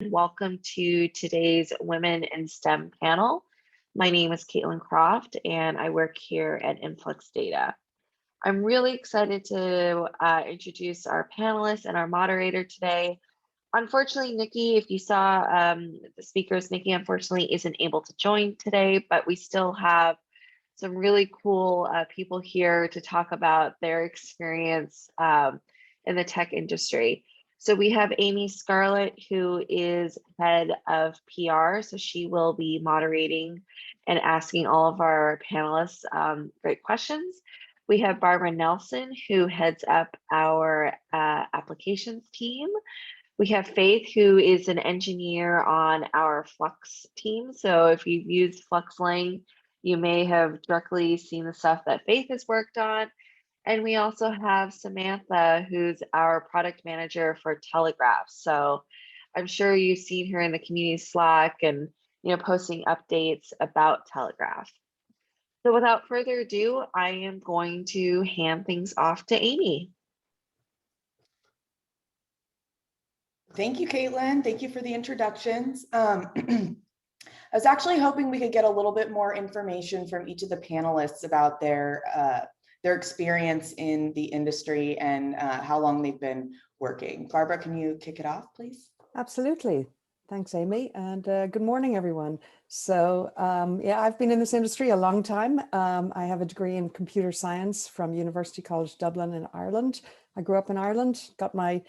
Welcome to today's Women in STEM panel. My name is Caitlin Croft, and I work here at InfluxData. I'm really excited to introduce our panelists and our moderator today. Unfortunately, Nikki, if you saw the speakers, Nikki unfortunately isn't able to join today, but we still have some really cool people here to talk about their experience in the tech industry. So we have Amy Scarlett, who is head of PR. So she will be moderating and asking all of our panelists great questions. We have Barbara Nelson, who heads up our applications team. We have Faith, who is an engineer on our Flux team. So if you've used FluxLang, you may have directly seen the stuff that Faith has worked on. And we also have Samantha, who's our product manager for Telegraph. So I'm sure you've seen her in the community Slack and posting updates about Telegraph. So without further ado, I am going to hand things off to Amy. Thank you, Caitlin. Thank you for the introductions. I was actually hoping we could get a little bit more information from each of the panelists about their experience in the industry and how long they've been working. Barbara, can you kick it off, please? Absolutely. Thanks, Amy. And good morning, everyone. So yeah, I've been in this industry a long time. I have a degree in computer science from University College Dublin in Ireland. I grew up in Ireland, got my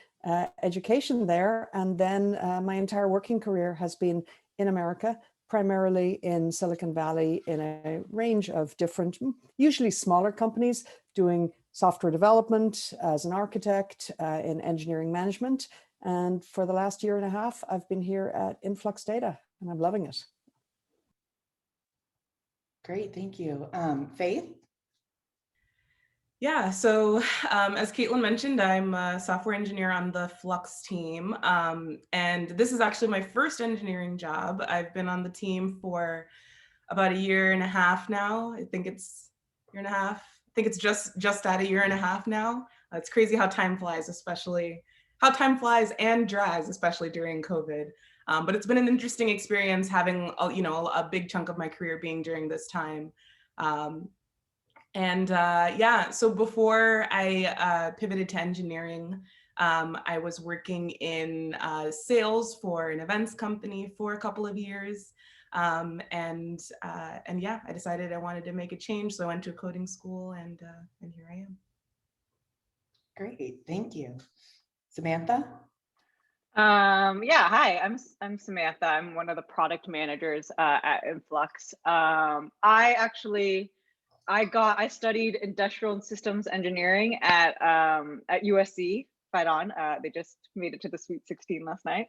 education there, and then my entire working career has been in America, primarily in Silicon Valley in a range of different, usually smaller companies doing software development as an architect in engineering management. And for the last year and a half, I've been here at InfluxData and I'm loving it. Great, thank you. Faith? Yeah, so as Caitlin mentioned, I'm a software engineer on the Flux team. And this is actually my first engineering job. I've been on the team for about a year and a half now. I think it's a year and a half. I think it's just at a year and a half now. It's crazy how time flies, especially how time flies and drags, especially during COVID. But it's been an interesting experience having a big chunk of my career being during this time. Yeah, so before I pivoted to engineering, I was working in sales for an events company for a couple of years. And yeah, I decided I wanted to make a change. So I went to a coding school and here I am. Great, thank you. Samantha? Yeah, hi, I'm Samantha. I'm one of the product managers at Influx. I studied industrial and systems engineering at USC. Right on. They just made it to the Sweet 16 last night.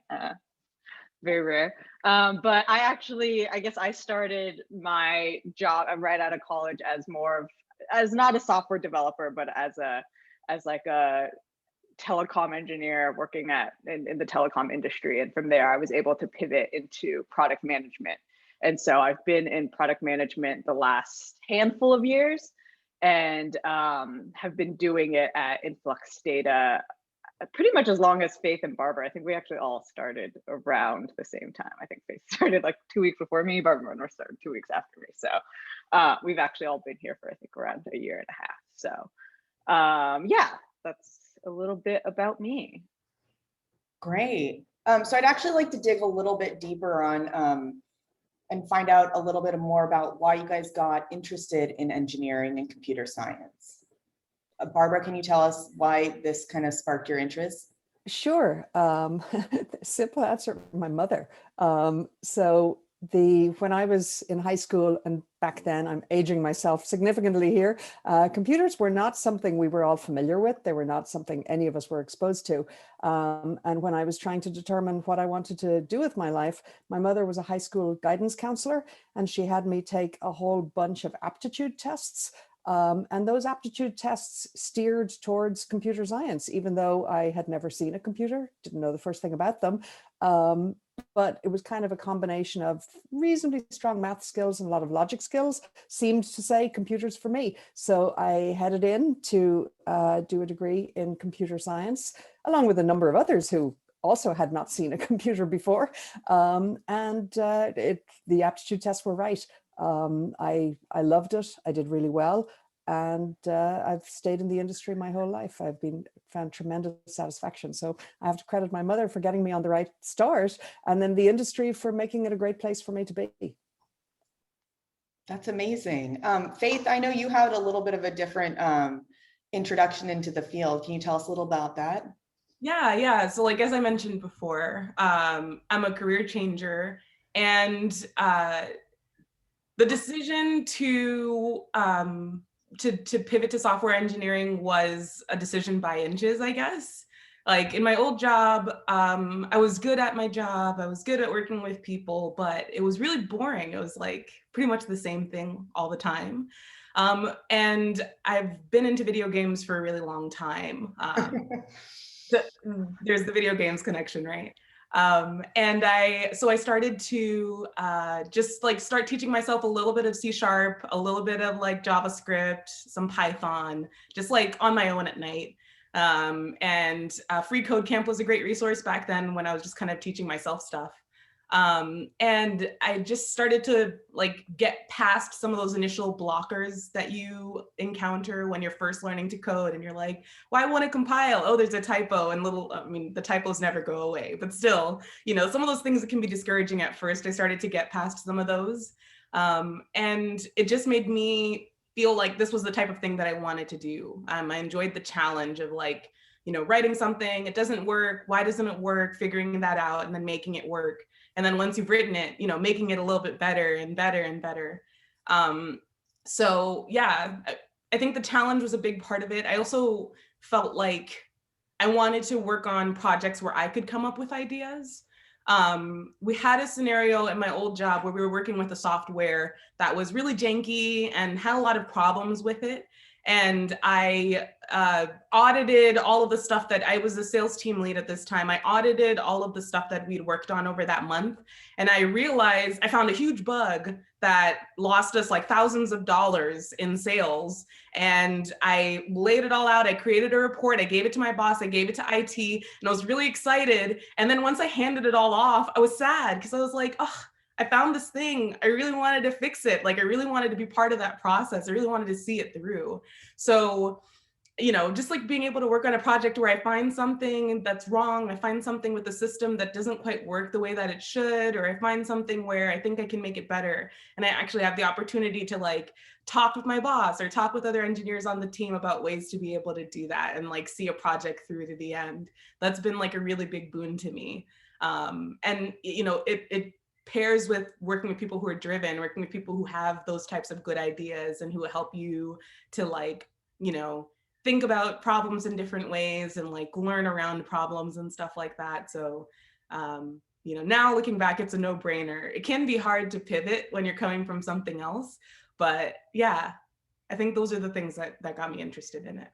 Very rare. But I guess I started my job right out of college as not a software developer, but as like a telecom engineer working in the telecom industry. And from there, I was able to pivot into product management. And so I've been in product management the last handful of years and have been doing it at InfluxData pretty much as long as Faith and Barbara. I think we actually all started around the same time. I think Faith started like 2 weeks before me, Barbara started 2 weeks after me. So we've actually all been here for, I think, around a year and a half. So yeah, that's a little bit about me. Great. So I'd actually like to dig a little bit deeper on and find out a little bit more about why you guys got interested in engineering and computer science. Barbara, can you tell us why this kind of sparked your interest? Sure. Simple answer, my mother. When I was in high school, and back then, I'm aging myself significantly here, computers were not something we were all familiar with. They were not something any of us were exposed to. And when I was trying to determine what I wanted to do with my life, my mother was a high school guidance counselor, and she had me take a whole bunch of aptitude tests. And those aptitude tests steered towards computer science, even though I had never seen a computer, didn't know the first thing about them. But it was kind of a combination of reasonably strong math skills and a lot of logic skills seemed to say computers for me. So I headed in to do a degree in computer science, along with a number of others who also had not seen a computer before. The aptitude tests were right. I loved it. I did really well. And I've stayed in the industry my whole life. I've found tremendous satisfaction. So I have to credit my mother for getting me on the right start, and then the industry for making it a great place for me to be. That's amazing. Faith, I know you had a little bit of a different introduction into the field. Can you tell us a little about that? Yeah. So like, as I mentioned before, I'm a career changer, and the decision to pivot to software engineering was a decision by inches, I guess. Like in my old job, I was good at my job. I was good at working with people, but it was really boring. It was like pretty much the same thing all the time. And I've been into video games for a really long time. There's the video games connection, right? So I started to just like start teaching myself a little bit of C#, a little bit of like JavaScript, some Python, just like on my own at night. Free Code Camp was a great resource back then when I was just kind of teaching myself stuff. And I just started to like get past some of those initial blockers that you encounter when you're first learning to code, and you're like, why won't it compile? Oh, there's a typo, and the typos never go away, but still, some of those things that can be discouraging at first, I started to get past some of those. And it just made me feel like this was the type of thing that I wanted to do. I enjoyed the challenge of like, writing something, it doesn't work. Why doesn't it work? Figuring that out and then making it work. And then once you've written it, making it a little bit better and better and better. So yeah, I think the challenge was a big part of it. I also felt like I wanted to work on projects where I could come up with ideas. We had a scenario in my old job where we were working with a software that was really janky and had a lot of problems with it. And I audited all of the stuff that I was the sales team lead at this time. I audited all of the stuff that we'd worked on over that month. And I realized I found a huge bug that lost us like thousands of dollars in sales. And I laid it all out. I created a report. I gave it to my boss. I gave it to IT, and I was really excited. And then once I handed it all off, I was sad because I was like, oh, I found this thing. I really wanted to fix it. Like I really wanted to be part of that process. I really wanted to see it through. So, just like being able to work on a project where I find something that's wrong, I find something with the system that doesn't quite work the way that it should, or I find something where I think I can make it better. And I actually have the opportunity to like talk with my boss or talk with other engineers on the team about ways to be able to do that and like see a project through to the end. That's been like a really big boon to me. It pairs with working with people who are driven, working with people who have those types of good ideas and who help you to like, think about problems in different ways and like learn around problems and stuff like that. So, now looking back, it's a no-brainer. It can be hard to pivot when you're coming from something else, but yeah, I think those are the things that got me interested in it.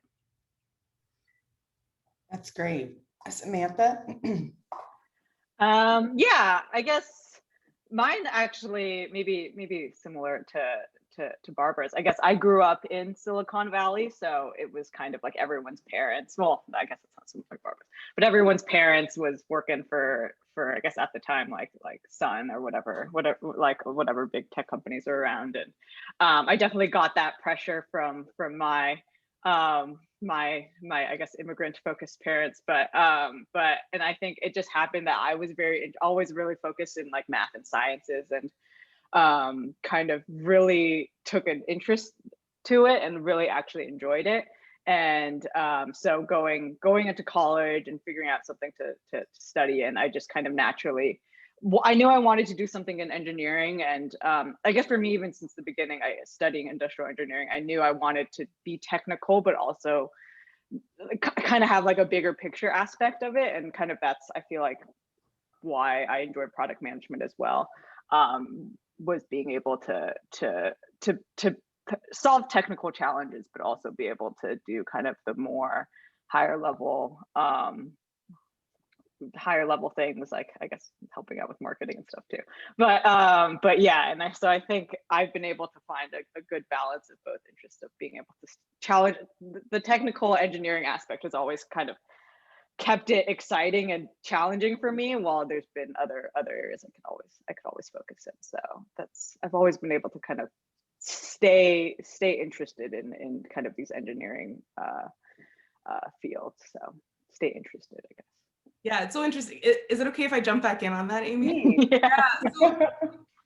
That's great. Samantha? Yeah, I guess mine actually maybe similar to Barbara's. I guess I grew up in Silicon Valley, so it was kind of like everyone's parents. Well, I guess it's not similar to Barbara's, but everyone's parents was working for I guess at the time like Sun or whatever big tech companies are around, and I definitely got that pressure from my I guess immigrant focused parents, but and I think it just happened that I was always really focused in like math and sciences, and kind of really took an interest to it and really actually enjoyed it. And so going into college and figuring out something to study in, I just kind of naturally, I knew I wanted to do something in engineering. And I guess for me, even since the beginning, studying industrial engineering, I knew I wanted to be technical, but also kind of have like a bigger picture aspect of it. And kind of that's, I feel like, why I enjoy product management as well, was being able to solve technical challenges, but also be able to do kind of the more higher level things, like I guess helping out with marketing and stuff too. But yeah, and so I think I've been able to find a good balance of both interests of being able to challenge the technical engineering aspect has always kind of kept it exciting and challenging for me, while there's been other areas I could always focus in. So I've always been able to kind of stay interested in kind of these engineering fields. So stay interested, I guess. Yeah, it's so interesting. Is it okay if I jump back in on that, Amy? Yeah.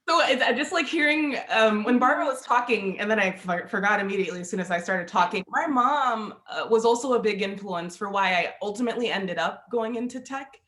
So I just like hearing when Barbara was talking, and then I forgot immediately as soon as I started talking. My mom was also a big influence for why I ultimately ended up going into tech.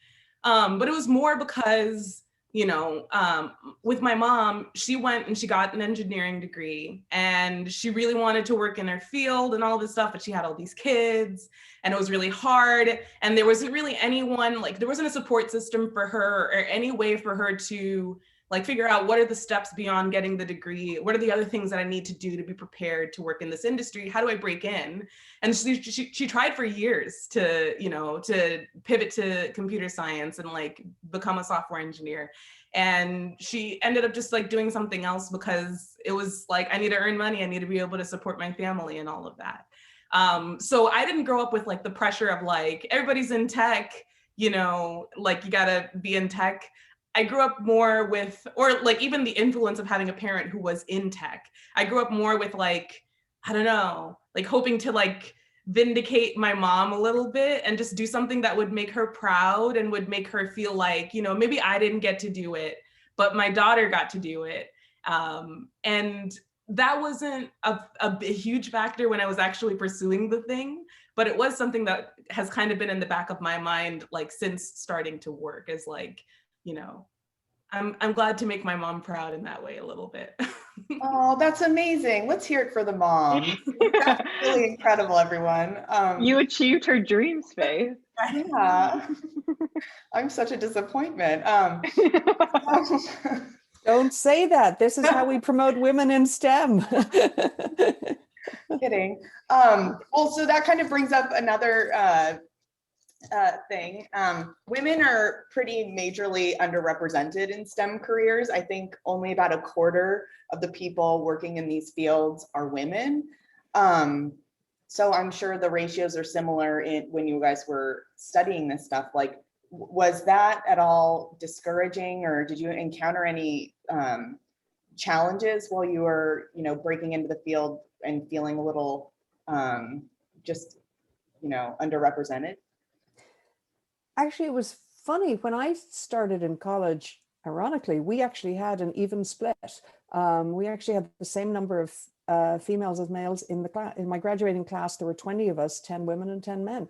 But it was more because, with my mom, she went and she got an engineering degree, and she really wanted to work in her field and all this stuff, but she had all these kids and it was really hard. And there wasn't really anyone, like there wasn't a support system for her or any way for her to like figure out what are the steps beyond getting the degree, what are the other things that I need to do to be prepared to work in this industry, how do I break in? And she tried for years to pivot to computer science and like become a software engineer, and she ended up just like doing something else because it was like, I need to earn money, I need to be able to support my family and all of that. So I didn't grow up with like the pressure of like everybody's in tech, like you gotta be in tech. I grew up more with, or like even the influence of having a parent who was in tech. I grew up more with like, I don't know, like hoping to like vindicate my mom a little bit and just do something that would make her proud and would make her feel like, maybe I didn't get to do it, but my daughter got to do it. And that wasn't a huge factor when I was actually pursuing the thing, but it was something that has kind of been in the back of my mind, like since starting to work, is like, I'm glad to make my mom proud in that way a little bit. Oh, that's amazing. Let's hear it for the mom. That's really incredible, everyone. You achieved her dreams, Faith. Yeah. I'm such a disappointment. Don't say that. This is how we promote women in STEM. Kidding. Well, so that kind of brings up another thing. Women are pretty majorly underrepresented in STEM careers. I think only about a quarter of the people working in these fields are women. So I'm sure the ratios are similar when you guys were studying this stuff. Like, was that at all discouraging, or did you encounter any challenges while you were, breaking into the field and feeling a little just, underrepresented? Actually, it was funny. When I started in college, ironically, we actually had an even split. We actually had the same number of females as males in the class. In my graduating class, there were 20 of us, 10 women and 10 men.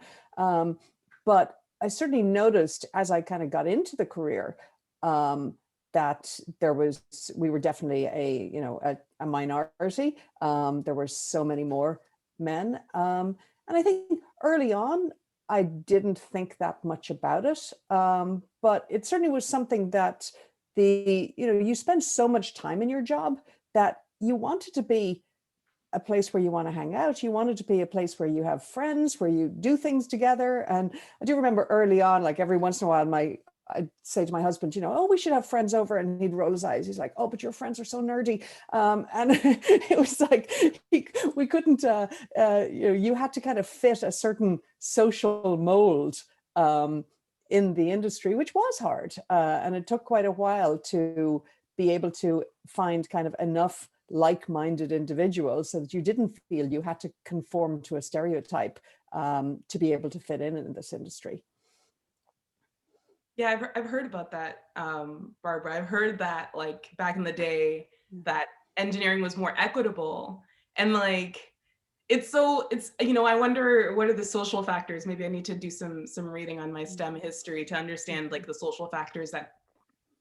But I certainly noticed as I kind of got into the career that we were definitely a minority. There were so many more men. And I think early on, I didn't think that much about it, but it certainly was something that you spend so much time in your job that you want it to be a place where you want to hang out. You want it to be a place where you have friends, where you do things together. And I do remember early on, like every once in a while, I'd say to my husband, oh, we should have friends over, and he'd roll his eyes. He's like, oh, but your friends are so nerdy. And it was like, we couldn't, you had to kind of fit a certain social mold in the industry, which was hard. And it took quite a while to be able to find kind of enough like-minded individuals so that you didn't feel you had to conform to a stereotype to be able to fit in this industry. Yeah, I've heard about that, Barbara. I've heard that like back in the day that engineering was more equitable, and like it's I wonder what are the social factors. Maybe I need to do some reading on my STEM history to understand like the social factors that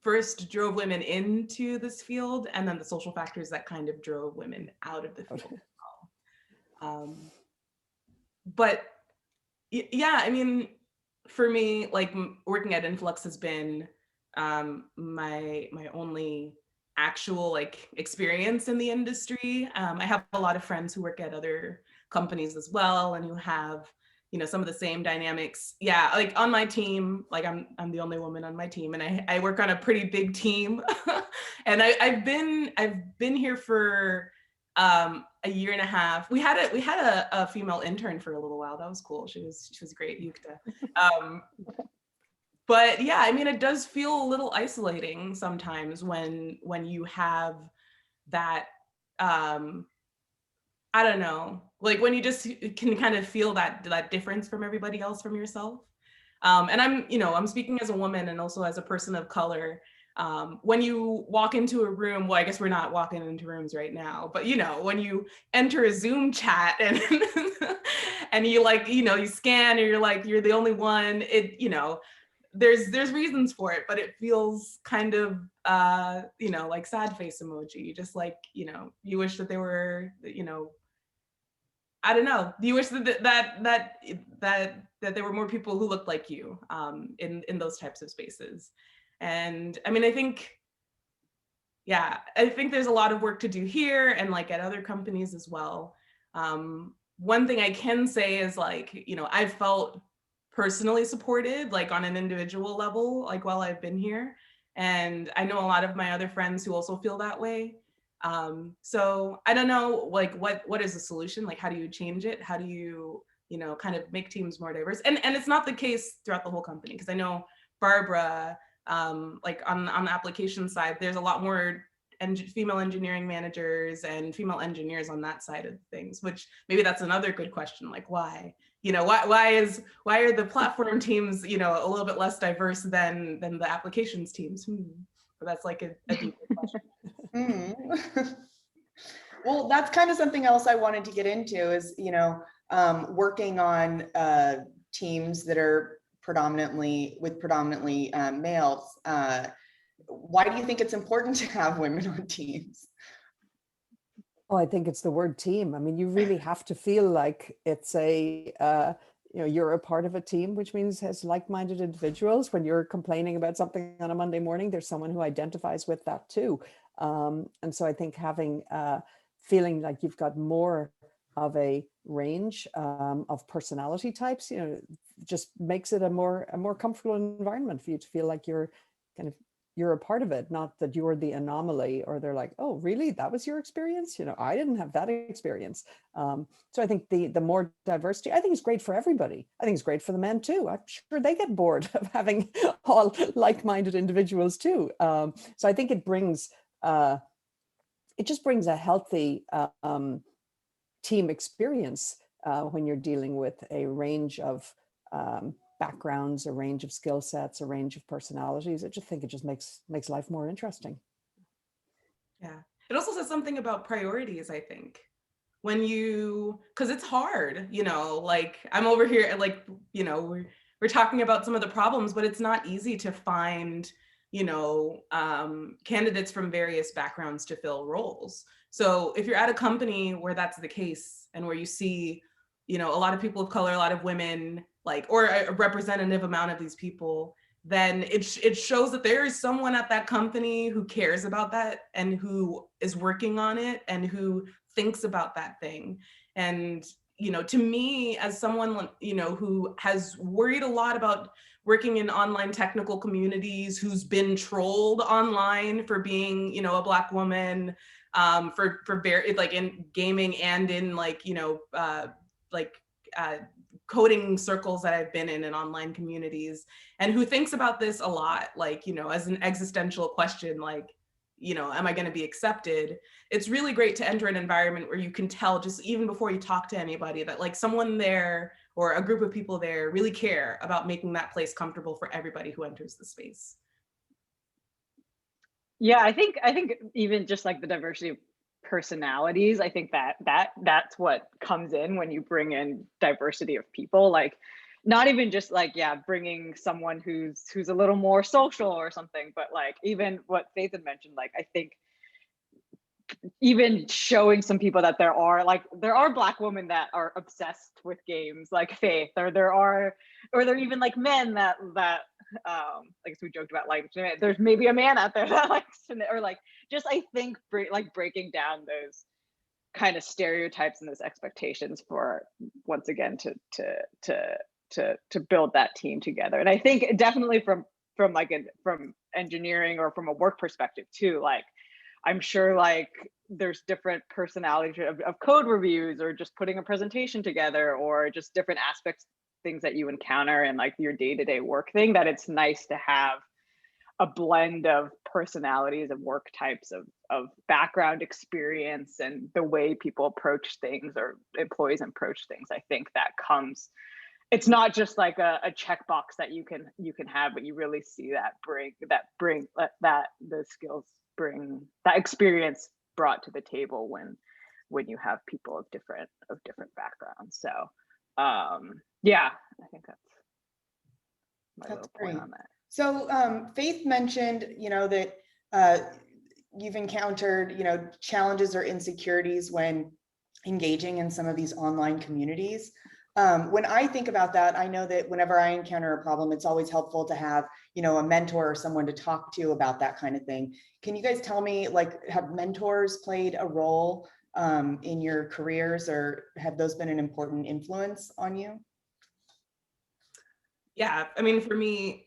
first drove women into this field, and then the social factors that kind of drove women out of the field. But yeah, I mean, for me, like working at Influx has been my only actual like experience in the industry. I have a lot of friends who work at other companies as well, and who have some of the same dynamics. Yeah, like on my team, like I'm the only woman on my team, and I work on a pretty big team, and I've been here for a year and a half. We had a female intern for a little while. That was cool. She was great, Yukta. But yeah, I mean, it does feel a little isolating sometimes when you have that, I don't know, like when you just can kind of feel that difference from everybody else, from yourself. And I'm speaking as a woman and also as a person of color. When you walk into a room, well, I guess we're not walking into rooms right now, but when you enter a Zoom chat and and you you scan and you're the only one, there's reasons for it, but it feels kind of like sad face emoji, just like you wish that they were I don't know, you wish that there were more people who looked like you in those types of spaces. And I mean, I think there's a lot of work to do here and like at other companies as well. One thing I can say is I've felt personally supported, like on an individual level, like while I've been here. And I know a lot of my other friends who also feel that way. So I don't know, like what is the solution? Like, how do you change it? How do you, kind of make teams more diverse? And it's not the case throughout the whole company, because I know Barbara, like on the application side, there's a lot more female engineering managers and female engineers on that side of things, which maybe that's another good question, like why? Why are the platform teams, a little bit less diverse than the applications teams? But that's like a deeper question. Well, that's kind of something else I wanted to get into is, working on teams that are predominantly males. Why do you think it's important to have women on teams? Oh, I think it's the word team. I mean, you really have to feel like it's you're a part of a team, which means has like-minded individuals. When you're complaining about something on a Monday morning, there's someone who identifies with that too. And so I think having feeling like you've got more of a range of personality types, just makes it a more comfortable environment for you to feel like you're a part of it, not that you're the anomaly, or they're like, oh, really? That was your experience? I didn't have that experience. So I think the more diversity, I think is great for everybody. I think it's great for the men too. I'm sure they get bored of having all like-minded individuals too. So I think it just brings a healthy team experience when you're dealing with a range of backgrounds, a range of skill sets, a range of personalities. I just think it just makes life more interesting. Yeah. It also says something about priorities, I think. Because it's hard, like I'm over here, like, we're talking about some of the problems, but it's not easy to find, candidates from various backgrounds to fill roles. So if you're at a company where that's the case and where you see, a lot of people of color, a lot of women, or a representative amount of these people, then it shows that there is someone at that company who cares about that and who is working on it and who thinks about that thing. And, to me, as someone, who has worried a lot about working in online technical communities, who's been trolled online for being, a Black woman, for like in gaming and in coding circles that I've been in online communities, and who thinks about this a lot, as an existential question, am I going to be accepted? It's really great to enter an environment where you can tell, just even before you talk to anybody, that someone there or a group of people there really care about making that place comfortable for everybody who enters the space. Yeah, I think even just like the diversity of personalities, I think that's what comes in when you bring in diversity of people, like not even just bringing someone who's a little more social or something, but even what Faith had mentioned, I think even showing some people that there are Black women that are obsessed with games like Faith, or there are even men that as we joked about, there's maybe a man out there that likes to, or just I think breaking down those kind of stereotypes and those expectations for, once again, to build that team together. And I think definitely from engineering or from a work perspective too, I'm sure there's different personalities of code reviews, or just putting a presentation together, or just different aspects, things that you encounter in like your day-to-day work thing, that it's nice to have a blend of personalities, of work types, of background experience, and the way people approach things, or employees approach things. I think that comes, it's not just like a checkbox that you can have, but you really see that the skills bring, that experience brought to the table when you have people of different backgrounds. So yeah, I think that's my little point on that. So Faith mentioned, that you've encountered, challenges or insecurities when engaging in some of these online communities. When I think about that, I know that whenever I encounter a problem, it's always helpful to have, a mentor or someone to talk to about that kind of thing. Can you guys tell me, like, have mentors played a role in your careers, or have those been an important influence on you? Yeah, I mean, for me,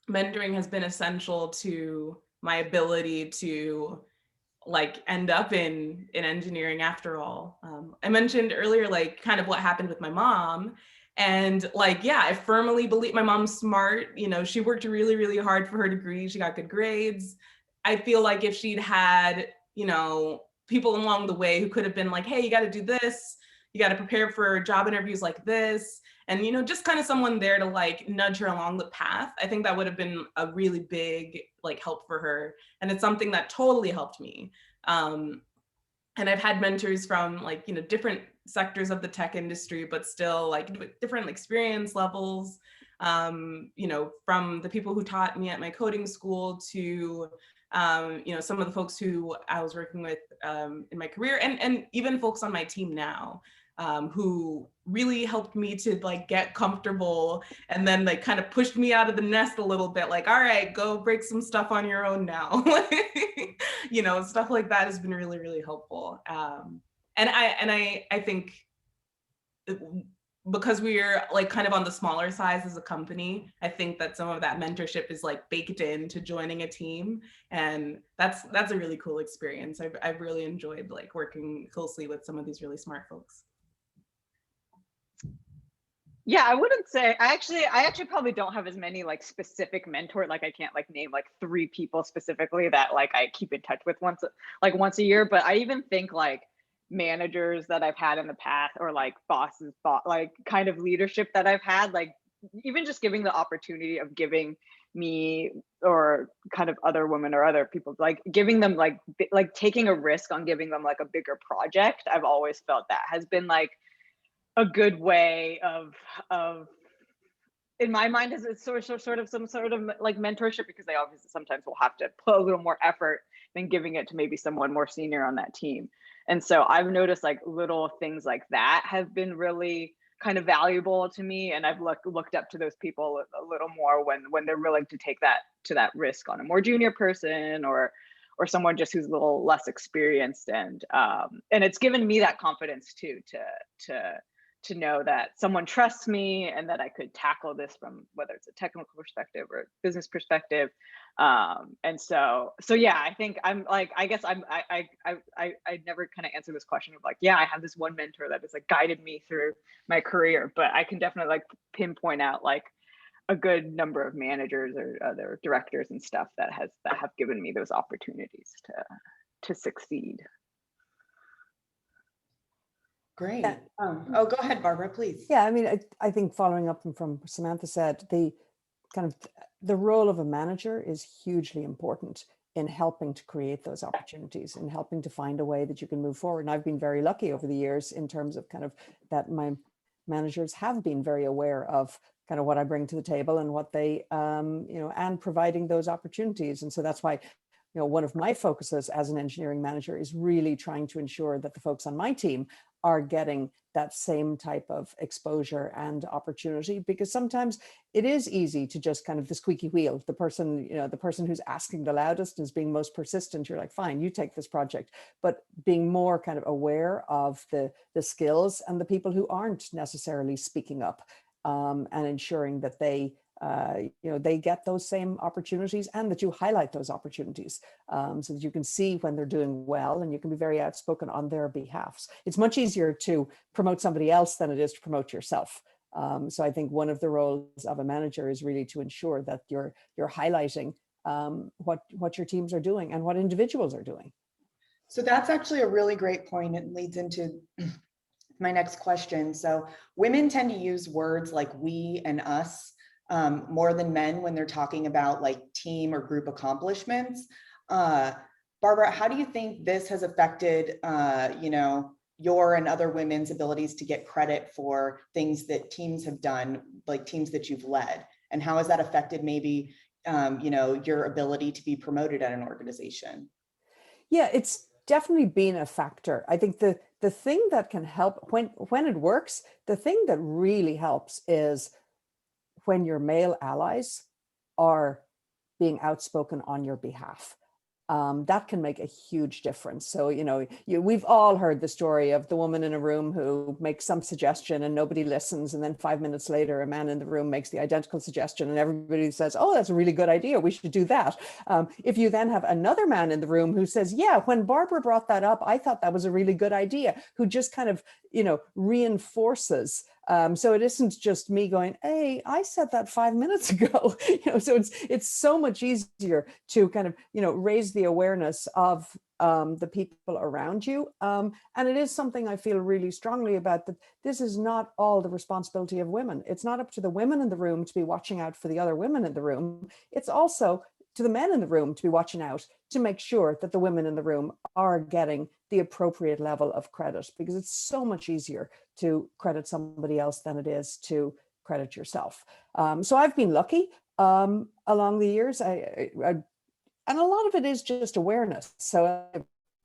mentoring has been essential to my ability to like end up in engineering after all. I mentioned earlier, like kind of what happened with my mom, and like, yeah, I firmly believe my mom's smart. She worked really, really hard for her degree. She got good grades. I feel like if she'd had, people along the way who could have been like, hey, you got to do this, you got to prepare for job interviews like this, and just kind of someone there to like nudge her along the path, I think that would have been a really big like help for her. And it's something that totally helped me. And I've had mentors from like, different sectors of the tech industry, but still like different experience levels, from the people who taught me at my coding school to some of the folks who I was working with in my career, and even folks on my team now, who really helped me to like get comfortable, and then like kind of pushed me out of the nest a little bit, like, all right, go break some stuff on your own now. Stuff like that has been really, really helpful. And I think because we're like kind of on the smaller size as a company, I think that some of that mentorship is like baked into joining a team, and that's a really cool experience. I've really enjoyed like working closely with some of these really smart folks. Yeah, I wouldn't say, I actually probably don't have as many like specific mentor, like I can't like name like 3 people specifically that like I keep in touch with once a year. But I even think like managers that I've had in the past, or like bosses, like kind of leadership that I've had, like even just giving the opportunity of giving me, or kind of other women or other people, like giving them like taking a risk on giving them like a bigger project. I've always felt that has been like a good way of in my mind, is it's sort of some sort of like mentorship, because they obviously sometimes will have to put a little more effort than giving it to maybe someone more senior on that team. And so I've noticed like little things like that have been really kind of valuable to me, and I've looked up to those people a little more when they're willing to take that risk on a more junior person, or someone just who's a little less experienced. And it's given me that confidence too, to know that someone trusts me, and that I could tackle this from whether it's a technical perspective or a business perspective. And so yeah, I think I'm like, I guess I never kind of answer this question of like, yeah, I have this one mentor that has like guided me through my career, but I can definitely like pinpoint out like a good number of managers or other directors and stuff that have given me those opportunities to succeed. Great. Yeah. Oh, go ahead, Barbara, please. Yeah, I mean, I think following up from Samantha said, the role of a manager is hugely important in helping to create those opportunities and helping to find a way that you can move forward. And I've been very lucky over the years in terms of kind of that my managers have been very aware of kind of what I bring to the table and what they, and providing those opportunities. And so that's why, one of my focuses as an engineering manager is really trying to ensure that the folks on my team are getting that same type of exposure and opportunity, because sometimes it is easy to just kind of the squeaky wheel, the person who's asking the loudest is being most persistent. You're like, fine, you take this project, but being more kind of aware of the skills and the people who aren't necessarily speaking up, and ensuring that they they get those same opportunities, and that you highlight those opportunities so that you can see when they're doing well, and you can be very outspoken on their behalfs. It's much easier to promote somebody else than it is to promote yourself. So I think one of the roles of a manager is really to ensure that you're highlighting what your teams are doing and what individuals are doing. So that's actually a really great point. It leads into my next question. So women tend to use words like we and us more than men when they're talking about like team or group accomplishments. Barbara, how do you think this has affected, your and other women's abilities to get credit for things that teams have done, like teams that you've led? And how has that affected maybe, your ability to be promoted at an organization? Yeah, it's definitely been a factor. I think the thing that can help when it works, the thing that really helps is when your male allies are being outspoken on your behalf. That can make a huge difference. So, we've all heard the story of the woman in a room who makes some suggestion and nobody listens. And then 5 minutes later, a man in the room makes the identical suggestion and everybody says, oh, that's a really good idea. We should do that. If you then have another man in the room who says, yeah, when Barbara brought that up, I thought that was a really good idea, who just kind of, reinforces. So it isn't just me going, hey, I said that 5 minutes ago. So it's so much easier to kind of, raise the awareness of the people around you. And it is something I feel really strongly about, that this is not all the responsibility of women. It's not up to the women in the room to be watching out for the other women in the room. It's also to the men in the room to be watching out to make sure that the women in the room are getting the appropriate level of credit, because it's so much easier to credit somebody else than it is to credit yourself. So I've been lucky along the years. And a lot of it is just awareness. So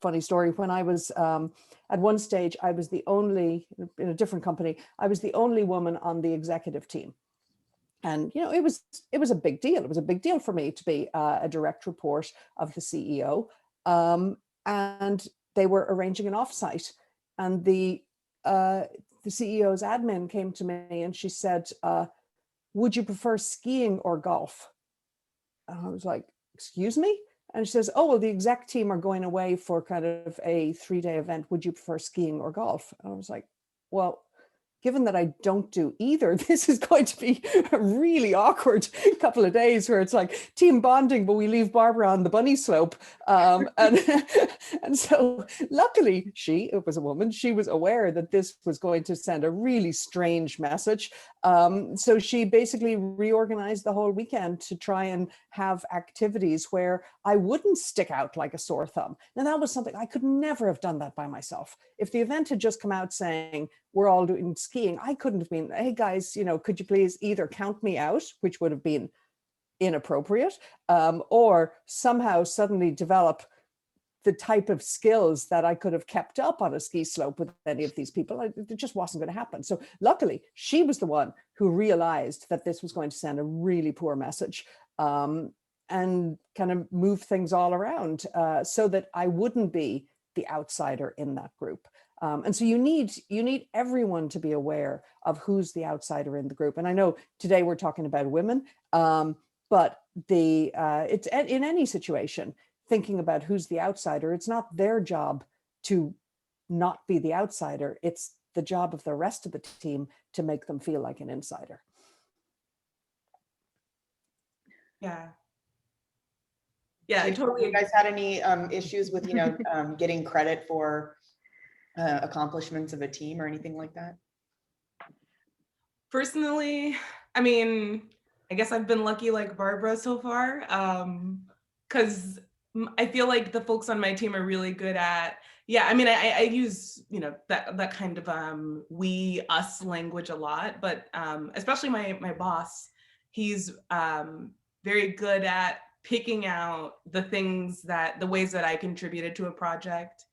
funny story, when I was at one stage, I was the only, in a different company, I was the only woman on the executive team. And, it was a big deal. It was a big deal for me to be a direct report of the CEO. And they were arranging an offsite. And the CEO's admin came to me and she said, would you prefer skiing or golf? And I was like, excuse me? And she says, oh, well, the exec team are going away for kind of a 3-day event. Would you prefer skiing or golf? And I was like, well, given that I don't do either, this is going to be a really awkward couple of days where it's like team bonding, but we leave Barbara on the bunny slope. And so luckily it was a woman, she was aware that this was going to send a really strange message. So she basically reorganized the whole weekend to try and have activities where I wouldn't stick out like a sore thumb. Now that was something I could never have done that by myself. If the event had just come out saying, we're all doing skiing, I couldn't have been, hey guys, could you please either count me out, which would have been inappropriate, or somehow suddenly develop the type of skills that I could have kept up on a ski slope with any of these people. It just wasn't going to happen. So luckily, she was the one who realized that this was going to send a really poor message, and kind of move things all around so that I wouldn't be the outsider in that group. And so you need everyone to be aware of who's the outsider in the group. And I know today we're talking about women, but it's in any situation, thinking about who's the outsider, it's not their job to not be the outsider. It's the job of the rest of the team to make them feel like an insider. Yeah. Yeah, I Have totally. you guys had any issues with, getting credit for accomplishments of a team or anything like that? Personally, I mean, I guess I've been lucky like Barbara so far, because I feel like the folks on my team are really good at, I mean, I use, that kind of we, us language a lot, but especially my boss, he's very good at picking out the ways that I contributed to a project.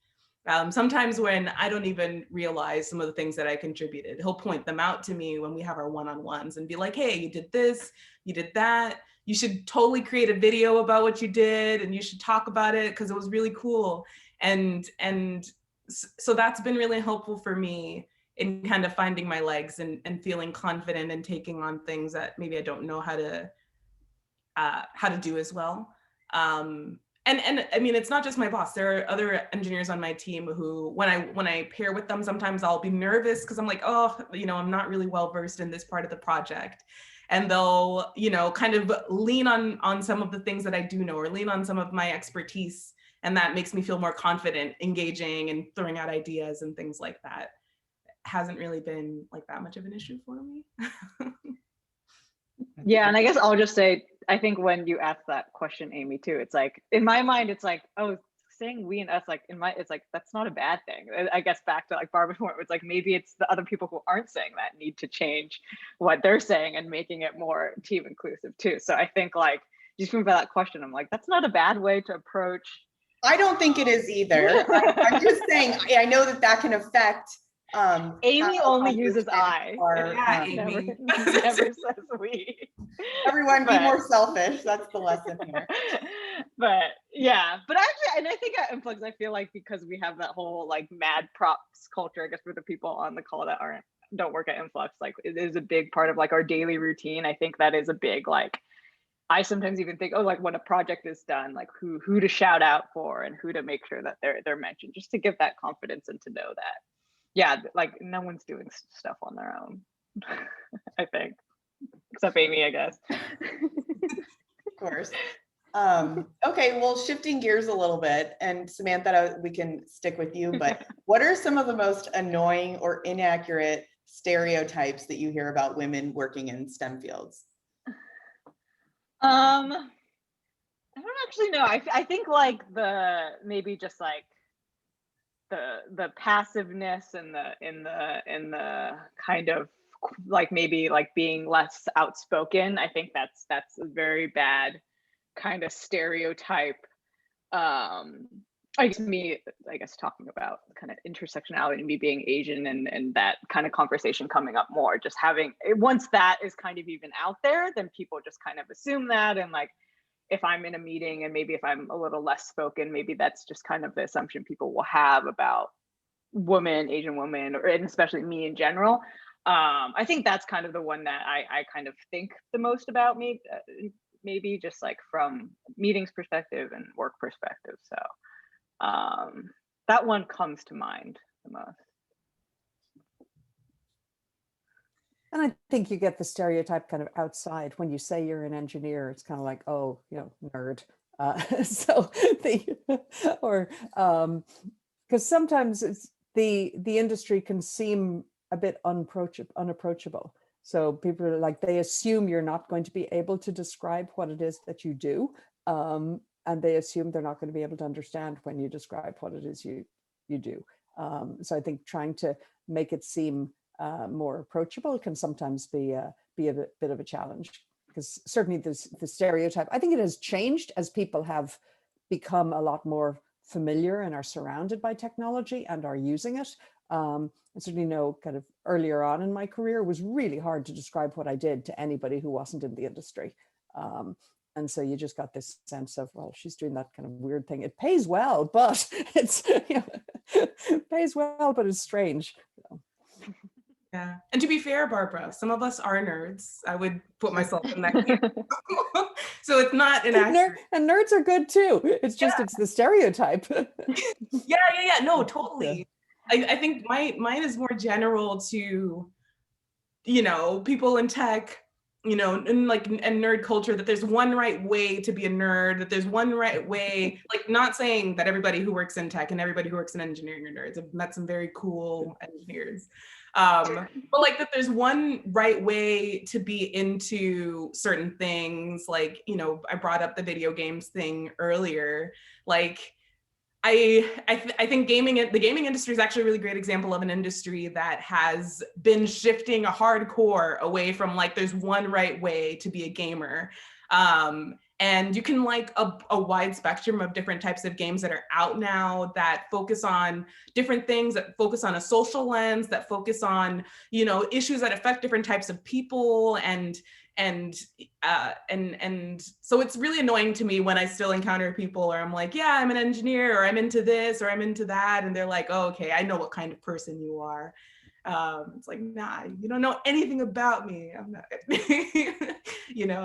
Sometimes when I don't even realize some of the things that I contributed, he'll point them out to me when we have our one-on-ones and be like, hey, you did this, you did that. You should totally create a video about what you did and you should talk about it because it was really cool. And so that's been really helpful for me in kind of finding my legs and feeling confident and taking on things that maybe I don't know how to do as well. And I mean, it's not just my boss. There are other engineers on my team who, when I pair with them, sometimes I'll be nervous because I'm like, oh, I'm not really well versed in this part of the project. And they'll, kind of lean on some of the things that I do know, or lean on some of my expertise. And that makes me feel more confident engaging and throwing out ideas and things like that. Hasn't really been like that much of an issue for me. Yeah, and I guess I'll just say, I think when you ask that question, Amy, too, it's like, in my mind, it's like, oh, saying we and us, like it's like, that's not a bad thing. I guess back to like Barbara's point, it's like, maybe it's the other people who aren't saying that need to change what they're saying and making it more team inclusive too. So I think like, just from that question, I'm like, that's not a bad way to approach. I don't think it is either. I'm just saying, I know that can affect. Amy only uses I. Amy. Never says we. Everyone be more selfish. That's the lesson here. But yeah, but actually, and I think at Influx, I feel like because we have that whole like mad props culture, I guess for the people on the call that don't work at Influx, like it is a big part of like our daily routine. I think that is a big like, I sometimes even think, oh, like when a project is done, like who to shout out for and who to make sure that they're mentioned, just to give that confidence and to know that, yeah, like no one's doing stuff on their own. I think, except Amy, I guess. Of course. Okay, well, shifting gears a little bit, and Samantha, we can stick with you, but what are some of the most annoying or inaccurate stereotypes that you hear about women working in STEM fields? I don't actually know. I think like maybe just like the passiveness and the kind of like maybe like being less outspoken. I think that's a very bad kind of stereotype. I guess talking about kind of intersectionality and me being Asian and that kind of conversation coming up more, just having, once that is kind of even out there, then people just kind of assume that. And like, if I'm in a meeting and maybe if I'm a little less spoken, maybe that's just kind of the assumption people will have about women, Asian women, and especially me in general. I think that's kind of the one that I kind of think the most about me, maybe just like from meetings perspective and work perspective. So that one comes to mind the most. And I think you get the stereotype kind of outside when you say you're an engineer. It's kind of like, oh, nerd. Because sometimes it's the industry can seem a bit unapproachable. So people are like, they assume you're not going to be able to describe what it is that you do. And they assume they're not going to be able to understand when you describe what it is you do. So I think trying to make it seem more approachable can sometimes be a bit of a challenge, because certainly the stereotype, I think it has changed as people have become a lot more familiar and are surrounded by technology and are using it. I certainly know kind of earlier on in my career, it was really hard to describe what I did to anybody who wasn't in the industry. And so you just got this sense of, well, she's doing that kind of weird thing. It pays well, but it's, it pays well, but it's strange. So. Yeah. And to be fair, Barbara, some of us are nerds. I would put myself in that camp. So it's not inaccurate. And nerds are good too. It's just, it's the stereotype. Yeah. No, totally. Yeah. I think mine is more general to, people in tech, and nerd culture, that there's one right way to be a nerd, that there's one right way, like not saying that everybody who works in tech and everybody who works in engineering are nerds. I've met some very cool engineers. But like that there's one right way to be into certain things. Like, I brought up the video games thing earlier. Like, I think the gaming industry is actually a really great example of an industry that has been shifting hardcore away from like, there's one right way to be a gamer. And you can like a wide spectrum of different types of games that are out now that focus on different things, that focus on a social lens, that focus on, issues that affect different types of people. And so it's really annoying to me when I still encounter people or I'm like, yeah, I'm an engineer, or I'm into this, or I'm into that. And they're like, oh, okay, I know what kind of person you are. It's like, nah, you don't know anything about me. I'm not,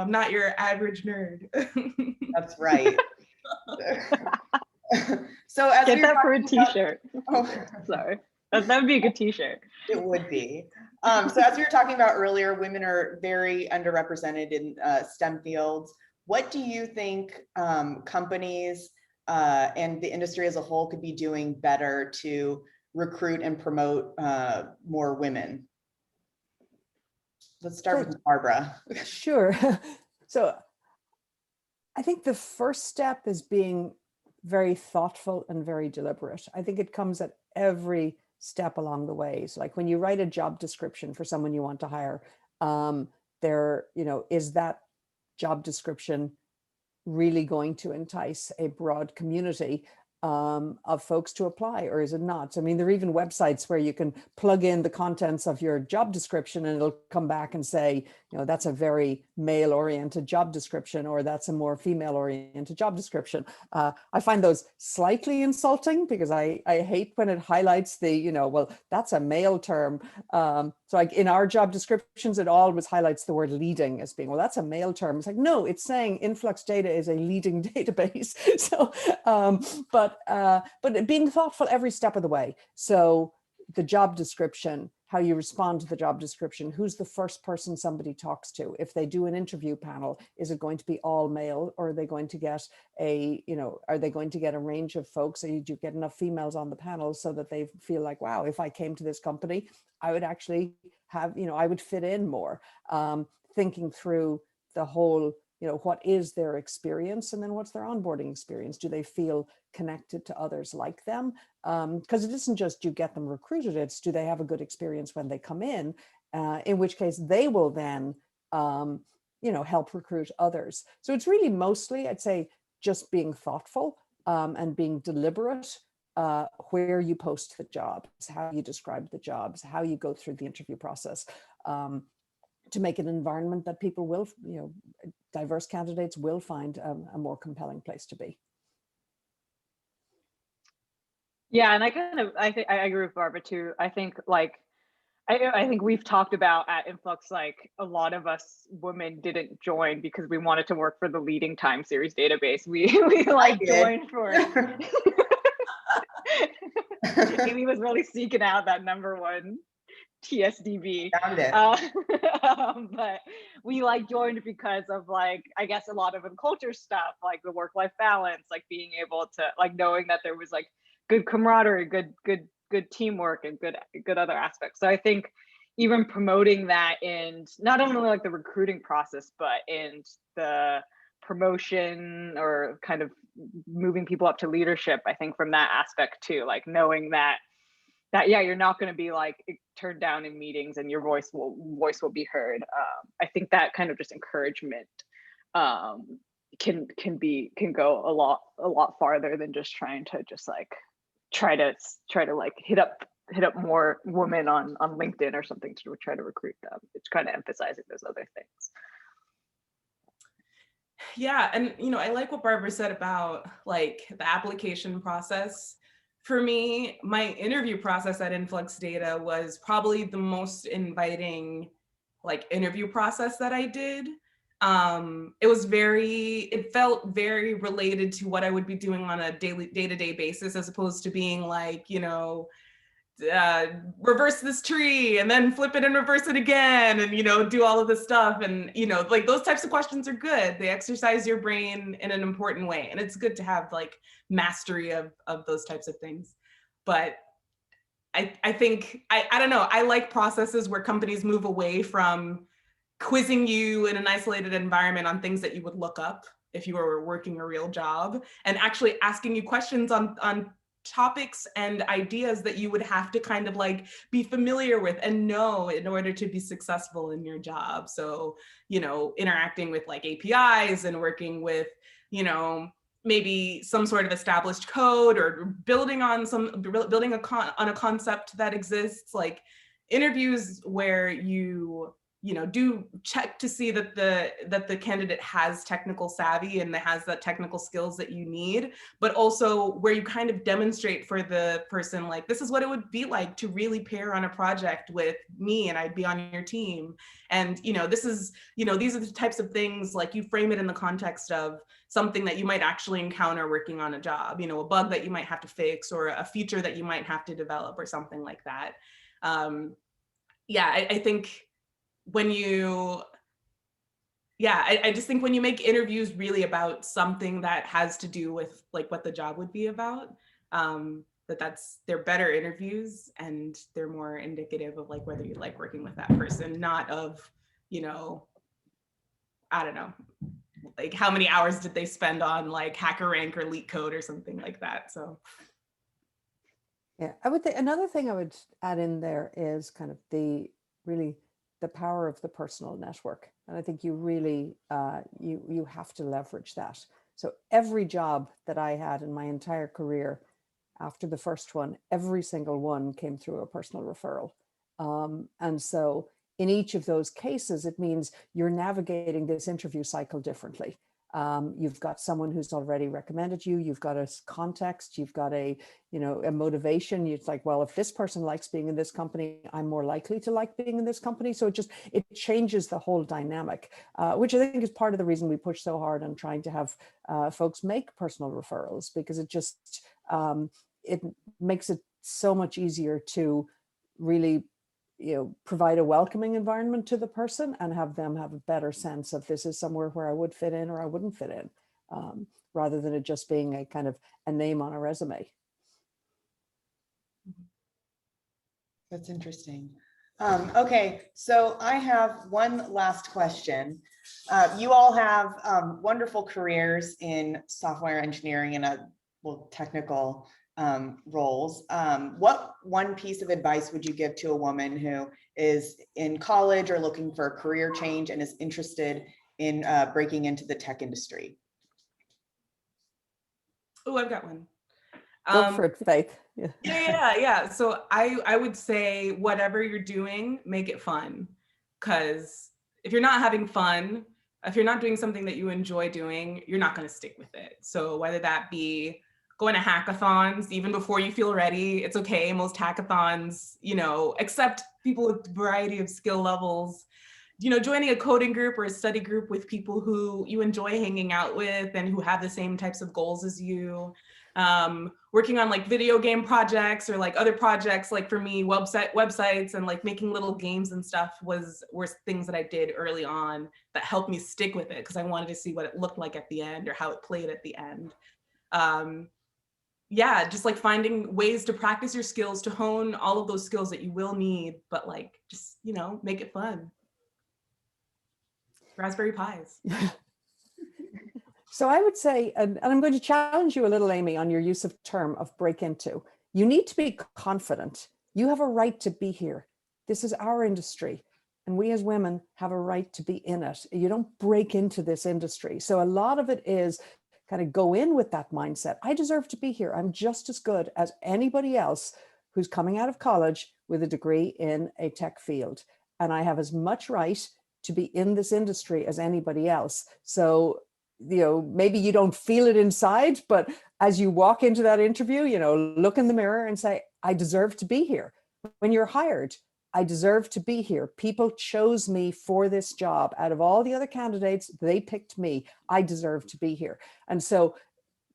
I'm not your average nerd. That's right. So as Get we were that for a talking about- t-shirt. Oh. Sorry. That would be a good t-shirt. It would be. So as we were talking about earlier, women are very underrepresented in STEM fields. What do you think companies and the industry as a whole could be doing better to recruit and promote more women? Let's start with Barbara. Sure. So I think the first step is being very thoughtful and very deliberate. I think it comes at every step along the way. So like when you write a job description for someone you want to hire, is that job description really going to entice a broad community of folks to apply, or is it not? I mean, there are even websites where you can plug in the contents of your job description and it'll come back and say, that's a very male-oriented job description, or that's a more female-oriented job description. I find those slightly insulting because I hate when it highlights the, well, that's a male term. So like in our job descriptions, it always highlights the word leading as being, well, that's a male term. It's like, no, it's saying InfluxData is a leading database. So, but being thoughtful every step of the way. So the job description, how you respond to the job description, who's the first person somebody talks to? If they do an interview panel, is it going to be all male, or are they going to get are they going to get a range of folks? Or do you get enough females on the panel so that they feel like, wow, if I came to this company, I would actually have, I would fit in more. Thinking through the whole, what is their experience, and then what's their onboarding experience? Do they feel connected to others like them? Because it isn't just you get them recruited, it's do they have a good experience when they come in which case they will then, help recruit others. So it's really mostly, I'd say, just being thoughtful and being deliberate where you post the jobs, how you describe the jobs, how you go through the interview process. To make an environment that people will, diverse candidates will find a more compelling place to be. Yeah, and I think I agree with Barbara too. I think I think we've talked about at Influx, like a lot of us women didn't join because we wanted to work for the leading time series database. We joined for Amy was really seeking out that #1 TSDB. Found it. But we joined because of I guess a lot of the culture stuff, like the work-life balance, being able to knowing that there was good camaraderie, good teamwork, and good other aspects. So I think even promoting that in not only the recruiting process, but in the promotion or kind of moving people up to leadership, I think from that aspect too, knowing that yeah, you're not going to be turned down in meetings and your voice will be heard. I think that kind of just encouragement can go a lot farther than just trying to try to hit up more women on LinkedIn or something to try to recruit them. It's kind of emphasizing those other things. Yeah, and I like what Barbara said about the application process. For me, my interview process at InfluxData was probably the most inviting interview process that I did. It felt very related to what I would be doing on a day-to-day basis, as opposed to being reverse this tree and then flip it and reverse it again and do all of this stuff, and those types of questions are good. They exercise your brain in an important way, and it's good to have mastery of those types of things. But I think I don't know, I like processes where companies move away from quizzing you in an isolated environment on things that you would look up if you were working a real job, and actually asking you questions on topics and ideas that you would have to kind of be familiar with and know in order to be successful in your job. So, interacting with APIs and working with, maybe some sort of established code, or building on a concept that exists, interviews where you do check to see that the candidate has technical savvy and that has the technical skills that you need, but also where you kind of demonstrate for the person, like, this is what it would be like to really pair on a project with me and I'd be on your team. And, this is, these are the types of things, like, you frame it in the context of something that you might actually encounter working on a job, a bug that you might have to fix or a feature that you might have to develop or something like that. I think when you, I just think when you make interviews really about something that has to do with like what the job would be about, they're better interviews and they're more indicative of like whether you like working with that person, not of, I don't know, like how many hours did they spend on like HackerRank or LeetCode or something like that. So yeah, I would think another thing I would add in there is kind of the power of the personal network. And I think you really, you have to leverage that. So every job that I had in my entire career, after the first one, every single one came through a personal referral. And so in each of those cases, it means you're navigating this interview cycle differently. You've got someone who's already recommended you, you've got a context, you've got a motivation. It's like, well, if this person likes being in this company, I'm more likely to like being in this company. So it changes the whole dynamic, which I think is part of the reason we push so hard on trying to have folks make personal referrals, because it makes it so much easier to really provide a welcoming environment to the person and have them have a better sense of, this is somewhere where I would fit in or I wouldn't fit in, rather than it just being a kind of a name on a resume. That's interesting. Okay, so I have one last question. You all have wonderful careers in software engineering and technical roles. What one piece of advice would you give to a woman who is in college or looking for a career change and is interested in breaking into the tech industry? Oh, I've got one. Go for it, Faith. Yeah. So I would say, whatever you're doing, make it fun. Because if you're not having fun, if you're not doing something that you enjoy doing, you're not going to stick with it. So whether that be going to hackathons, even before you feel ready, it's okay. Most hackathons, accept people with a variety of skill levels. Joining a coding group or a study group with people who you enjoy hanging out with and who have the same types of goals as you. Working on like video game projects or like other projects, like for me, websites and like making little games and stuff were things that I did early on that helped me stick with it, because I wanted to see what it looked like at the end or how it played at the end. Just like finding ways to practice your skills, to hone all of those skills that you will need, but like just, make it fun. Raspberry Pis. So I would say, and I'm going to challenge you a little, Amy, on your use of term of break into. You need to be confident. You have a right to be here. This is our industry, and we as women have a right to be in it. You don't break into this industry. So a lot of it is kind of go in with that mindset. I deserve to be here. I'm just as good as anybody else who's coming out of college with a degree in a tech field. And I have as much right to be in this industry as anybody else. So, maybe you don't feel it inside, but as you walk into that interview, look in the mirror and say, I deserve to be here. When you're hired, I deserve to be here. People chose me for this job. Out of all the other candidates, they picked me. I deserve to be here. And so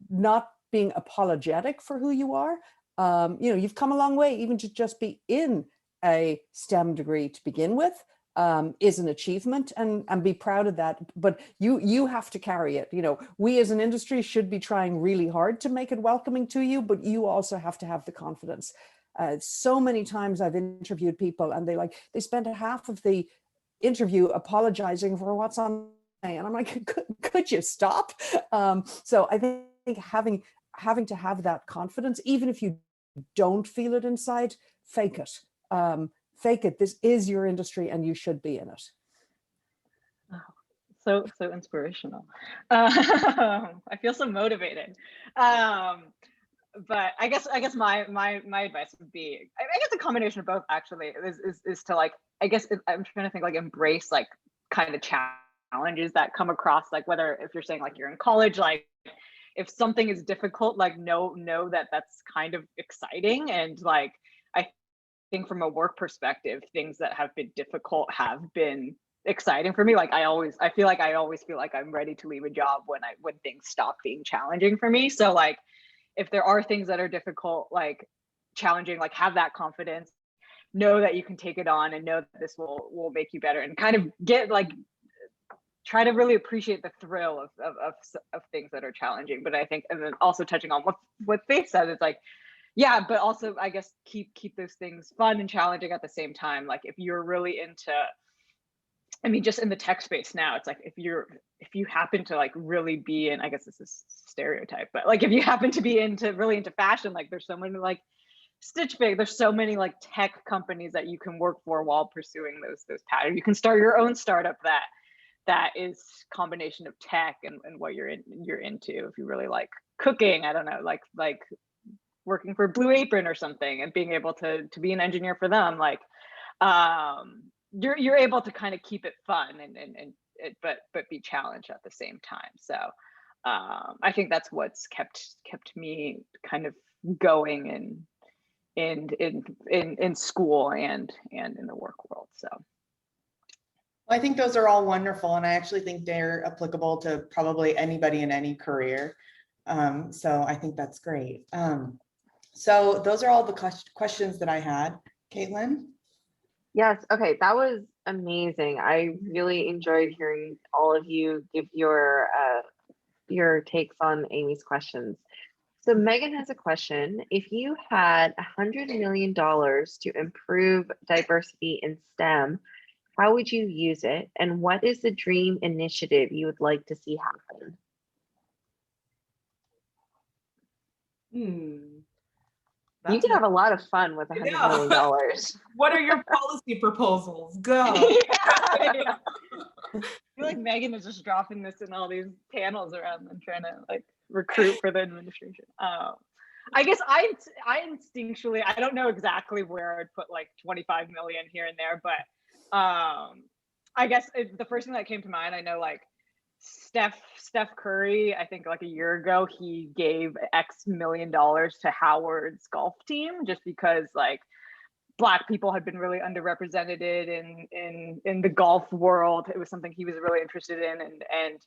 not being apologetic for who you are, you've come a long way, even to just be in a STEM degree to begin with. Is an achievement, and be proud of that. But you have to carry it. We as an industry should be trying really hard to make it welcoming to you, but you also have to have the confidence. So many times I've interviewed people and they spend a half of the interview apologizing for what's on, and I'm like, could you stop? So I think having to have that confidence, even if you don't feel it inside, fake it. Fake it. This is your industry and you should be in it. Oh, so inspirational. I feel so motivated. but I guess my advice would be, I guess a combination of both actually is to like, I guess I'm trying to think like embrace like kind of challenges that come across, like whether if you're saying like you're in college, like if something is difficult, like know that that's kind of exciting. And like I think from a work perspective, things that have been difficult have been exciting for me. Like I feel like I'm ready to leave a job when things stop being challenging for me. So like if there are things that are difficult, like challenging, like have that confidence, know that you can take it on and know that this will make you better, and kind of get like try to really appreciate the thrill of things that are challenging. But I think, and then also touching on what Faith said, it's like, yeah, but also I guess keep those things fun and challenging at the same time. Like if you're really into, I mean, just in the tech space now, it's like if you happen to like really be in, I guess this is stereotype, but like if you happen to be really into fashion, like there's so many like Stitch Fix, there's so many like tech companies that you can work for while pursuing those patterns. You can start your own startup that is combination of tech and what you're into. If you really like cooking, I don't know, like working for Blue Apron or something and being able to be an engineer for them, like you're able to kind of keep it fun and but be challenged at the same time. So I think that's what's kept me kind of going in school and in the work world. So I think those are all wonderful, and I actually think they're applicable to probably anybody in any career. So I think that's great. So those are all the questions that I had. Caitlin? Yes, okay, that was amazing. I really enjoyed hearing all of you give your takes on Amy's questions. So Megan has a question. If you had $100 million to improve diversity in STEM, how would you use it? And what is the dream initiative you would like to see happen? You can have a lot of fun with $100 million. What are your policy proposals? Go. Yeah. I feel like Megan is just dropping this in all these panels around and trying to like recruit for the administration. I guess I instinctually, I don't know exactly where I'd put like 25 million here and there, but I guess the first thing that came to mind, I know like Steph Curry, I think like a year ago, he gave X million dollars to Howard's golf team just because like Black people had been really underrepresented in the golf world. It was something he was really interested in, and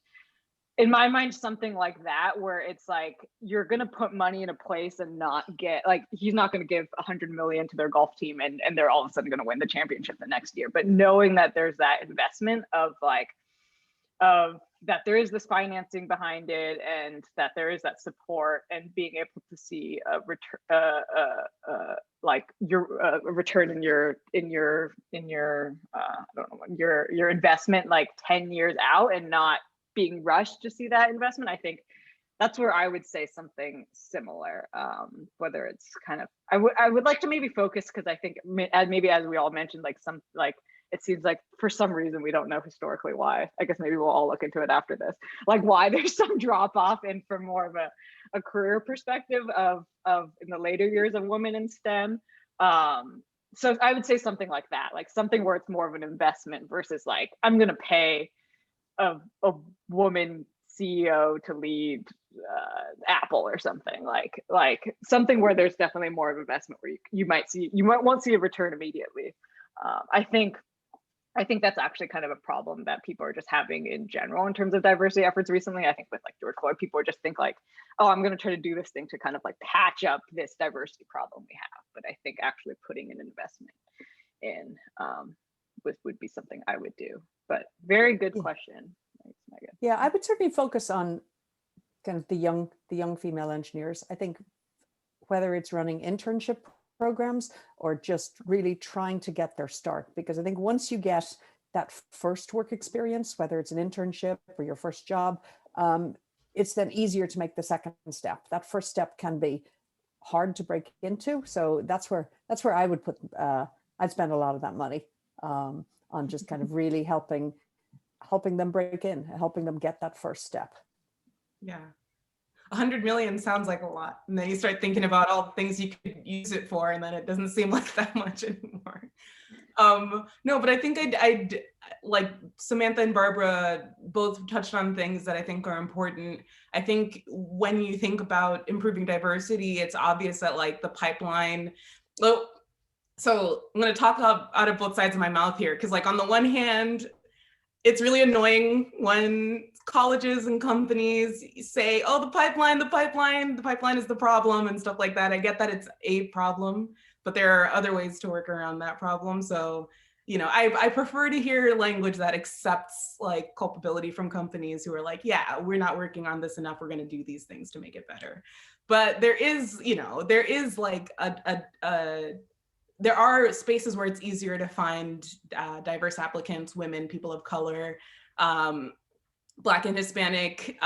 in my mind, something like that, where it's like you're gonna put money in a place and not get, like, he's not gonna give 100 million to their golf team and they're all of a sudden gonna win the championship the next year. But knowing that there's that investment of that there is this financing behind it and that there is that support, and being able to see a return, like a return in your I don't know, your investment like 10 years out, and not being rushed to see that investment. I think that's where I would say something similar. Whether it's kind of, I would like to maybe focus, because I think maybe as we all mentioned, like some, like it seems like for some reason, we don't know historically why. I guess maybe we'll all look into it after this, like why there's some drop off, and from more of a career perspective of in the later years of women in STEM. So I would say something like that, like something where it's more of an investment versus like, I'm going to pay a woman CEO to lead Apple or something, like something where there's definitely more of investment, where you won't see a return immediately. I think that's actually kind of a problem that people are just having in general in terms of diversity efforts recently. I think with like George Floyd, people just think like, oh, I'm going to try to do this thing to kind of like patch up this diversity problem we have. But I think actually putting an investment in would be something I would do. But very good question. Thanks, Megan. Yeah, I would certainly focus on kind of the young female engineers. I think whether it's running internship programs or just really trying to get their start, because I think once you get that first work experience, whether it's an internship or your first job, it's then easier to make the second step. That first step can be hard to break into, so that's where I would put I'd spend a lot of that money on just kind of really helping them break in, helping them get that first step. Yeah. 100 million sounds like a lot. And then you start thinking about all the things you could use it for, and then it doesn't seem like that much anymore. No, but I think I'd like Samantha and Barbara both touched on things that I think are important. I think when you think about improving diversity, it's obvious that like the pipeline, well, so I'm going to talk out of both sides of my mouth here, because like on the one hand, it's really annoying when colleges and companies say, oh, the pipeline is the problem and stuff like that. I get that it's a problem, but there are other ways to work around that problem. So, you know, I prefer to hear language that accepts like culpability from companies who are like, yeah, we're not working on this enough. We're going to do these things to make it better. But there is, you know, there is like there are spaces where it's easier to find diverse applicants, women, people of color, Black and Hispanic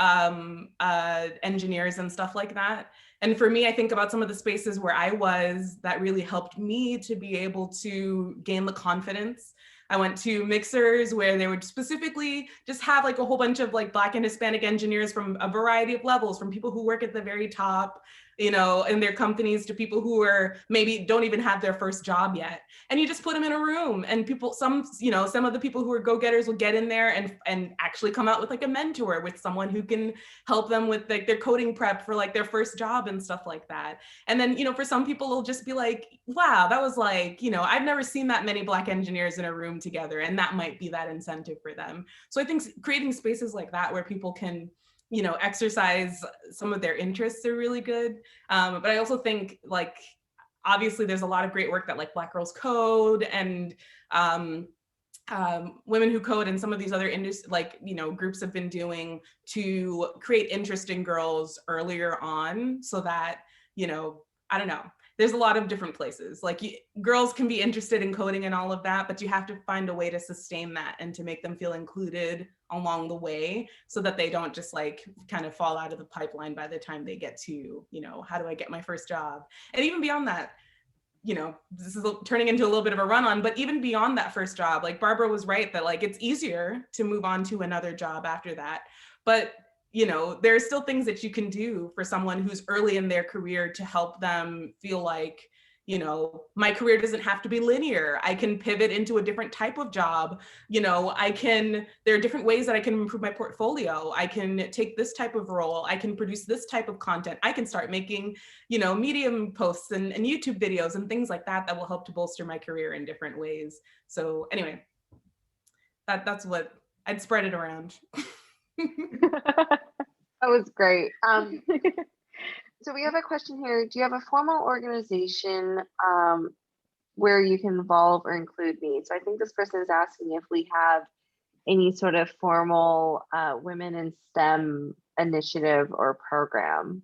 engineers and stuff like that. And for me, I think about some of the spaces where I was that really helped me to be able to gain the confidence. I went to mixers where they would specifically just have like a whole bunch of like Black and Hispanic engineers from a variety of levels, from people who work at the very top, you know, in their companies, to people who are maybe don't even have their first job yet. And you just put them in a room, and people, some, you know, some of the people who are go-getters will get in there and actually come out with like a mentor, with someone who can help them with like their coding prep for like their first job and stuff like that. And then, you know, for some people, it'll just be like, wow, that was like, you know, I've never seen that many Black engineers in a room together, and that might be that incentive for them. So I think creating spaces like that where people can, you know, exercise some of their interests are really good. But I also think like, obviously there's a lot of great work that like Black Girls Code and Women Who Code and some of these other like, you know, groups have been doing to create interest in girls earlier on, so that, you know, I don't know, there's a lot of different places. Like girls can be interested in coding and all of that, but you have to find a way to sustain that and to make them feel included along the way, so that they don't just like kind of fall out of the pipeline by the time they get to, you know, how do I get my first job? And even beyond that, you know, this is turning into a little bit of a run on, but even beyond that first job, like Barbara was right that like it's easier to move on to another job after that. But you know, there are still things that you can do for someone who's early in their career to help them feel like, you know, my career doesn't have to be linear. I can pivot into a different type of job. You know, there are different ways that I can improve my portfolio. I can take this type of role. I can produce this type of content. I can start making, you know, Medium posts and YouTube videos and things like that will help to bolster my career in different ways. So anyway, that's what I'd spread it around. That was great. So we have a question here. Do you have a formal organization where you can involve or include me? So I think this person is asking if we have any sort of formal women in STEM initiative or program.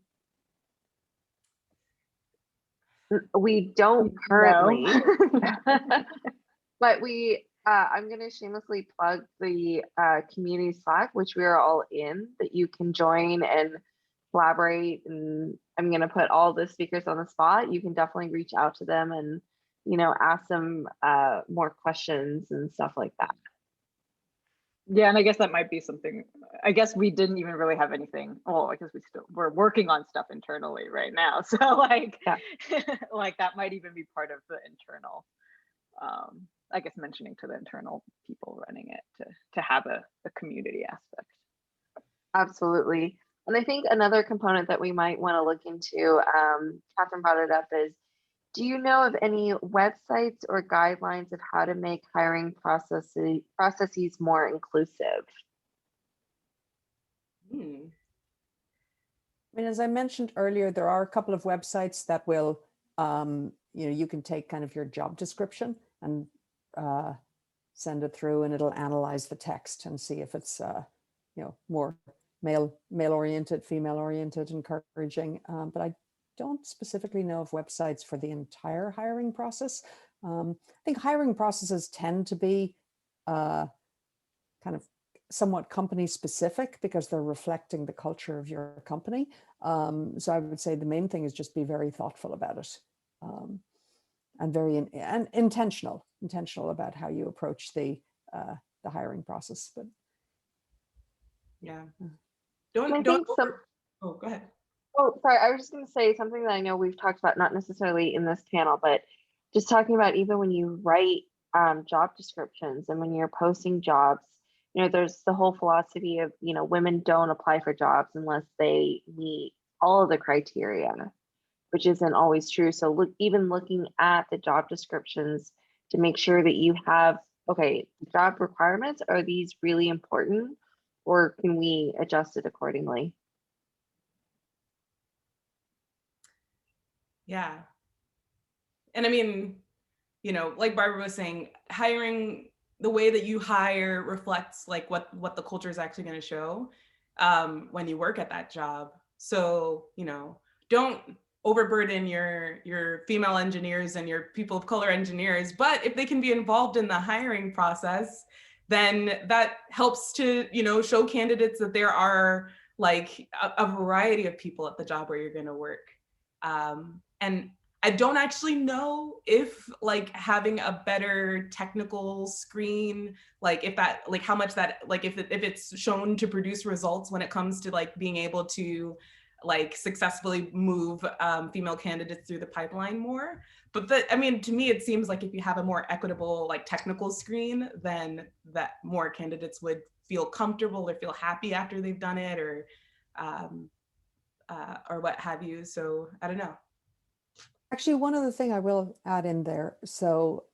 We don't currently, No. but I'm going to shamelessly plug the community Slack, which we are all in, that you can join and collaborate. And I'm going to put all the speakers on the spot. You can definitely reach out to them and, you know, ask them more questions and stuff like that. Yeah, and I guess that might be something. I guess we didn't even really have anything. Oh, I guess we're working on stuff internally right now. So like, yeah. Like that might even be part of the internal. I guess mentioning to the internal people running it to have a community aspect. Absolutely. And I think another component that we might want to look into, Catherine brought it up, is do you know of any websites or guidelines of how to make hiring processes more inclusive? I mean, as I mentioned earlier, there are a couple of websites that will, you know, you can take kind of your job description and send it through, and it'll analyze the text and see if it's, you know, more male-oriented, female-oriented, encouraging. But I don't specifically know of websites for the entire hiring process. I think hiring processes tend to be kind of somewhat company specific because they're reflecting the culture of your company. So I would say the main thing is just be very thoughtful about it, and very intentional about how you approach the hiring process. But yeah, oh, go ahead. Oh, sorry, I was just going to say something that I know we've talked about, not necessarily in this panel, but just talking about even when you write job descriptions and when you're posting jobs, there's the whole philosophy of, women don't apply for jobs unless they meet all of the criteria, which isn't always true. So even looking at the job descriptions to make sure that you have, okay, job requirements, are these really important, or can we adjust it accordingly? Yeah. And I mean, like Barbara was saying, hiring, the way that you hire reflects like what the culture is actually going to show when you work at that job. So, don't overburden your female engineers and your people of color engineers, but if they can be involved in the hiring process, then that helps to, show candidates that there are like a variety of people at the job where you're going to work. And I don't actually know if like having a better technical screen, like if that, like how much that, like if it's shown to produce results when it comes to like being able to like successfully move female candidates through the pipeline more. But I mean, to me, it seems like if you have a more equitable like technical screen, then that more candidates would feel comfortable or feel happy after they've done it, or what have you. So I don't know. Actually, one other thing I will add in there. So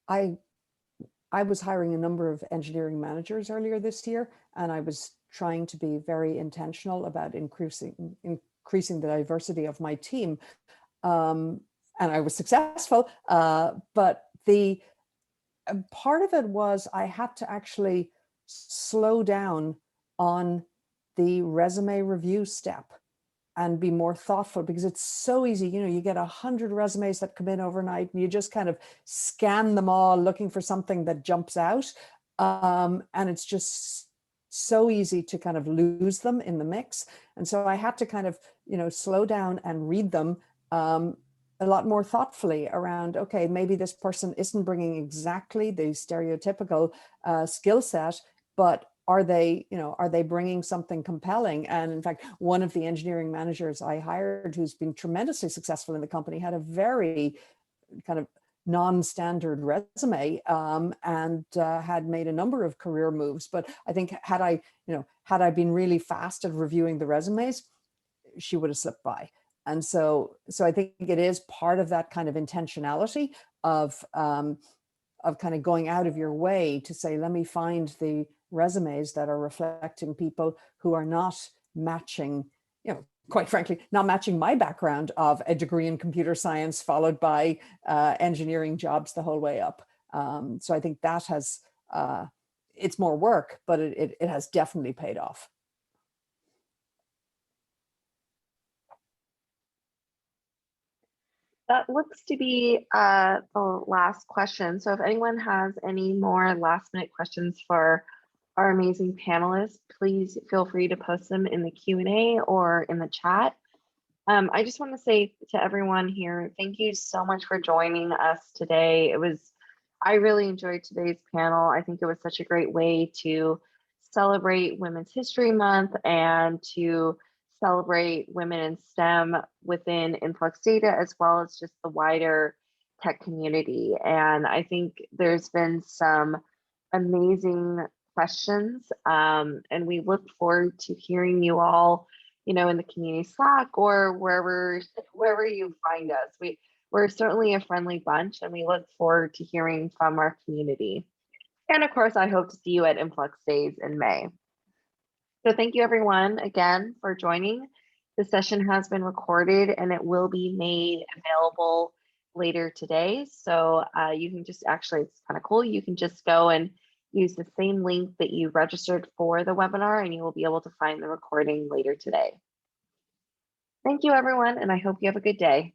I was hiring a number of engineering managers earlier this year, and I was trying to be very intentional about increasing the diversity of my team. And I was successful, but the part of it was I had to actually slow down on the resume review step and be more thoughtful, because it's so easy. You get 100 resumes that come in overnight and you just kind of scan them all looking for something that jumps out. And it's just so easy to kind of lose them in the mix. And so I had to kind of, slow down and read them a lot more thoughtfully around, okay, maybe this person isn't bringing exactly the stereotypical skill set, but are they bringing something compelling? And in fact, one of the engineering managers I hired, who's been tremendously successful in the company, had a very kind of non-standard resume, and had made a number of career moves. But I think had I been really fast at reviewing the resumes, she would have slipped by. And so I think it is part of that kind of intentionality of kind of going out of your way to say, let me find the resumes that are reflecting people who are not matching, quite frankly, not matching my background of a degree in computer science followed by engineering jobs the whole way up. So I think that has, it's more work, but it has definitely paid off. That looks to be the last question. So if anyone has any more last minute questions for our amazing panelists, please feel free to post them in the Q&A or in the chat. I just want to say to everyone here, thank you so much for joining us today. I really enjoyed today's panel. I think it was such a great way to celebrate Women's History Month and to celebrate women in STEM within InfluxData, as well as just the wider tech community. And I think there's been some amazing questions, and we look forward to hearing you all, in the community Slack or wherever you find us. We're certainly a friendly bunch, and we look forward to hearing from our community. And of course, I hope to see you at Influx Days in May. So thank you everyone again for joining. The session has been recorded and it will be made available later today. So you can just, actually, it's kind of cool. You can just go and use the same link that you registered for the webinar and you will be able to find the recording later today. Thank you everyone, and I hope you have a good day.